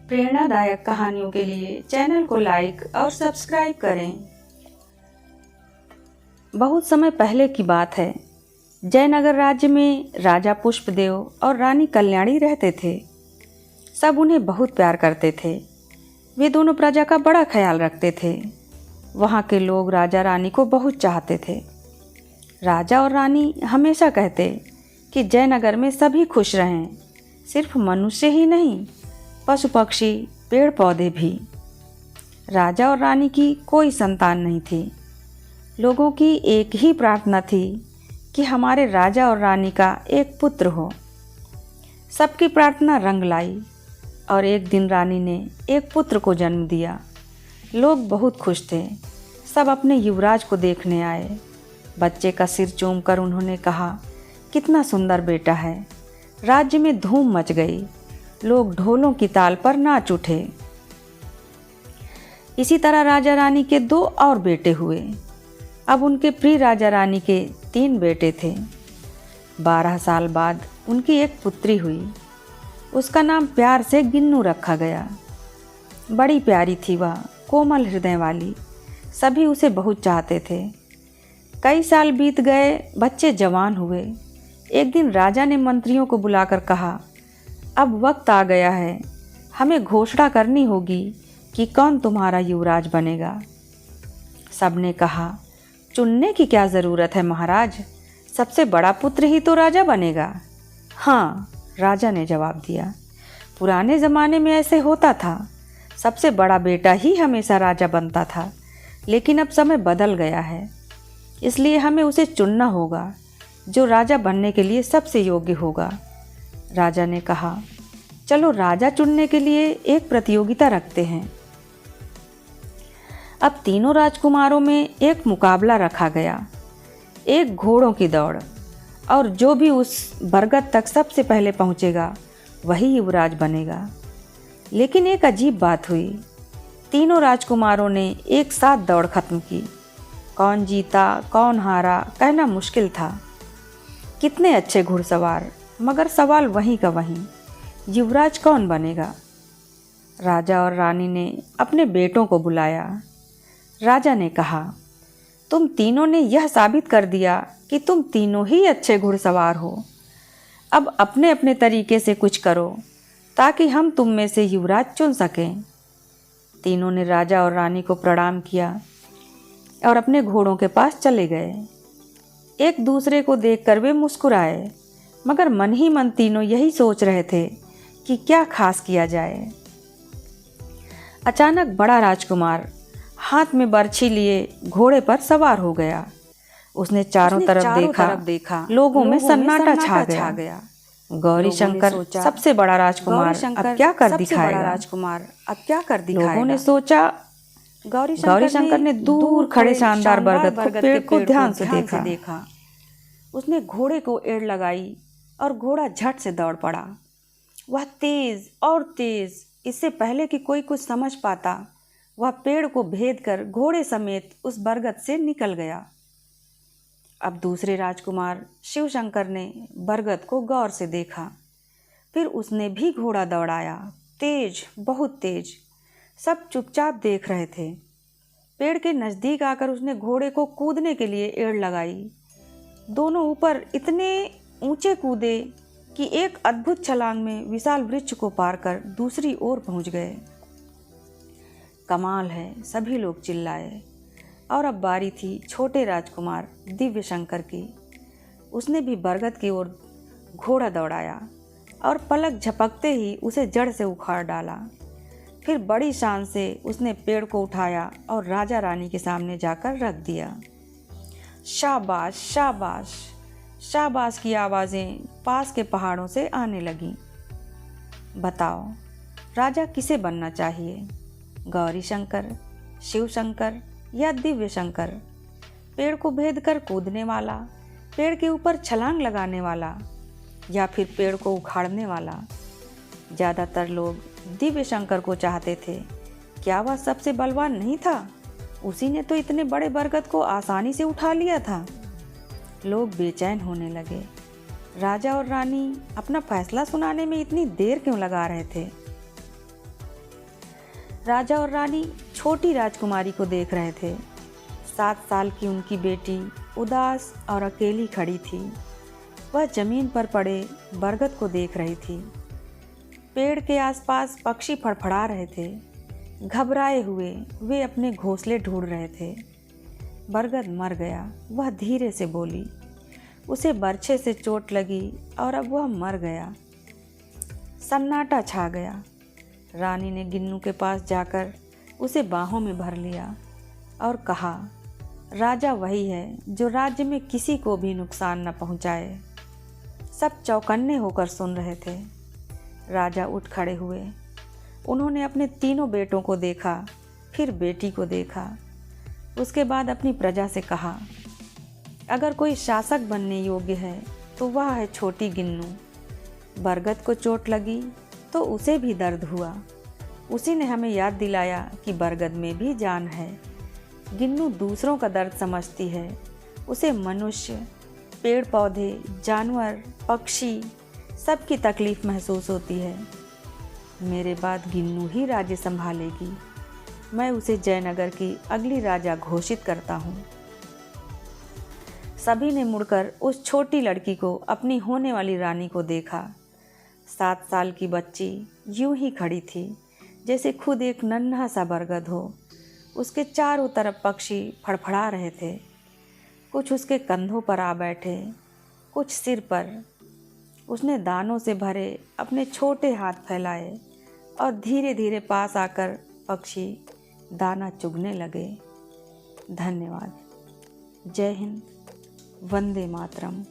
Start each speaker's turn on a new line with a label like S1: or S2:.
S1: प्रेरणादायक कहानियों के लिए चैनल को लाइक और सब्सक्राइब करें। बहुत समय पहले की बात है। जयनगर राज्य में राजा पुष्पदेव और रानी कल्याणी रहते थे। सब उन्हें बहुत प्यार करते थे। वे दोनों प्रजा का बड़ा ख्याल रखते थे। वहाँ के लोग राजा रानी को बहुत चाहते थे। राजा और रानी हमेशा कहते कि जयनगर में सभी खुश रहें, सिर्फ मनुष्य ही नहीं, पशु पक्षी पेड़ पौधे भी। राजा और रानी की कोई संतान नहीं थी। लोगों की एक ही प्रार्थना थी कि हमारे राजा और रानी का एक पुत्र हो। सबकी प्रार्थना रंग लाई और एक दिन रानी ने एक पुत्र को जन्म दिया। लोग बहुत खुश थे। सब अपने युवराज को देखने आए। बच्चे का सिर चूमकर उन्होंने कहा, कितना सुंदर बेटा है। राज्य में धूम मच गई। लोग ढोलों की ताल पर नाच उठे। इसी तरह राजा रानी के 2 और बेटे हुए। अब उनके प्रिय राजा रानी के 3 बेटे थे। 12 साल बाद उनकी एक पुत्री हुई। उसका नाम प्यार से गिन्नू रखा गया। बड़ी प्यारी थी वह, कोमल हृदय वाली। सभी उसे बहुत चाहते थे। कई साल बीत गए, बच्चे जवान हुए। एक दिन राजा ने मंत्रियों को बुलाकर कहा, अब वक्त आ गया है, हमें घोषणा करनी होगी कि कौन तुम्हारा युवराज बनेगा। सबने कहा, चुनने की क्या ज़रूरत है महाराज, सबसे बड़ा पुत्र ही तो राजा बनेगा। हाँ, राजा ने जवाब दिया, पुराने ज़माने में ऐसे होता था। सबसे बड़ा बेटा ही हमेशा राजा बनता था, लेकिन अब समय बदल गया है, इसलिए हमें उसे चुनना होगा जो राजा बनने के लिए सबसे योग्य होगा। राजा ने कहा, चलो राजा चुनने के लिए एक प्रतियोगिता रखते हैं। अब तीनों राजकुमारों में एक मुकाबला रखा गया, एक घोड़ों की दौड़, और जो भी उस बरगद तक सबसे पहले पहुंचेगा वही युवराज बनेगा। लेकिन एक अजीब बात हुई। तीनों राजकुमारों ने एक साथ दौड़ खत्म की। कौन जीता कौन हारा कहना मुश्किल था। कितने अच्छे घुड़सवार, मगर सवाल वहीं का वहीं, युवराज कौन बनेगा। राजा और रानी ने अपने बेटों को बुलाया। राजा ने कहा, तुम तीनों ने यह साबित कर दिया कि तुम तीनों ही अच्छे घुड़सवार हो। अब अपने अपने तरीके से कुछ करो ताकि हम तुम में से युवराज चुन सकें। तीनों ने राजा और रानी को प्रणाम किया और अपने घोड़ों के पास चले गए। एक दूसरे को देखकर वे मुस्कुराए, मगर मन ही मन तीनों यही सोच रहे थे कि क्या खास किया जाए। अचानक बड़ा राजकुमार हाथ में बर्छी लिए घोड़े पर सवार हो गया। उसने चारों तरफ देखा। लोगों में सन्नाटा छा गया। गौरी शंकर सबसे बड़ा राजकुमार अब क्या कर दिखाएगा। लोगों ने सोचा। गौरी शंकर ने दूर खड़े शानदार बरगद को पेड़ को ध्यान से देखा। उसने घोड़े को एड़ लगाई और घोड़ा झट से दौड़ पड़ा। वह तेज और तेज, इससे पहले कि कोई कुछ समझ पाता, वह पेड़ को भेद कर घोड़े समेत उस बरगद से निकल गया। अब दूसरे राजकुमार शिवशंकर ने बरगद को गौर से देखा। फिर उसने भी घोड़ा दौड़ाया, तेज, बहुत तेज। सब चुपचाप देख रहे थे। पेड़ के नज़दीक आकर उसने घोड़े को कूदने के लिए एड़ लगाई। दोनों ऊपर इतने ऊंचे कूदे कि एक अद्भुत छलांग में विशाल वृक्ष को पार कर दूसरी ओर पहुंच गए। कमाल है, सभी लोग चिल्लाए। और अब बारी थी छोटे राजकुमार दिव्य शंकर की। उसने भी बरगद की ओर घोड़ा दौड़ाया और पलक झपकते ही उसे जड़ से उखाड़ डाला। फिर बड़ी शान से उसने पेड़ को उठाया और राजा रानी के सामने जाकर रख दिया। शाबाश शाबाश शाबाश की आवाज़ें पास के पहाड़ों से आने लगीं। बताओ, राजा किसे बनना चाहिए, गौरी शंकर, शिव शंकर या दिव्य शंकर? पेड़ को भेद कर कूदने वाला, पेड़ के ऊपर छलांग लगाने वाला, या फिर पेड़ को उखाड़ने वाला? ज़्यादातर लोग दिव्य शंकर को चाहते थे। क्या वह सबसे बलवान नहीं था? उसी ने तो इतने बड़े बरगद को आसानी से उठा लिया था। लोग बेचैन होने लगे। राजा और रानी अपना फैसला सुनाने में इतनी देर क्यों लगा रहे थे? राजा और रानी छोटी राजकुमारी को देख रहे थे। 7 साल की उनकी बेटी उदास और अकेली खड़ी थी। वह जमीन पर पड़े बरगद को देख रही थी। पेड़ के आसपास पक्षी फड़फड़ा रहे थे। घबराए हुए वे अपने घोंसले ढूंढ रहे थे। बरगद मर गया, वह धीरे से बोली। उसे बरछे से चोट लगी और अब वह मर गया। सन्नाटा छा गया। रानी ने गिन्नू के पास जाकर उसे बाहों में भर लिया और कहा, राजा वही है जो राज्य में किसी को भी नुकसान न पहुंचाए। सब चौकन्ने होकर सुन रहे थे। राजा उठ खड़े हुए। उन्होंने अपने तीनों बेटों को देखा, फिर बेटी को देखा। उसके बाद अपनी प्रजा से कहा, अगर कोई शासक बनने योग्य है तो वह है छोटी गिन्नू। बरगद को चोट लगी तो उसे भी दर्द हुआ। उसी ने हमें याद दिलाया कि बरगद में भी जान है। गिन्नू दूसरों का दर्द समझती है। उसे मनुष्य, पेड़ पौधे, जानवर, पक्षी सबकी तकलीफ महसूस होती है। मेरे बाद गिन्नू ही राज्य संभालेगी। मैं उसे जयनगर की अगली राजा घोषित करता हूँ। सभी ने मुड़कर उस छोटी लड़की को अपनी होने वाली रानी को देखा। 7 साल की बच्ची यूं ही खड़ी थी जैसे खुद एक नन्हा सा बरगद हो। उसके चारों तरफ पक्षी फड़फड़ा रहे थे। कुछ उसके कंधों पर आ बैठे, कुछ सिर पर। उसने दानों से भरे अपने छोटे हाथ फैलाए और धीरे धीरे पास आकर पक्षी दाना चुगने लगे। धन्यवाद। जय हिंद। वंदे मातरम।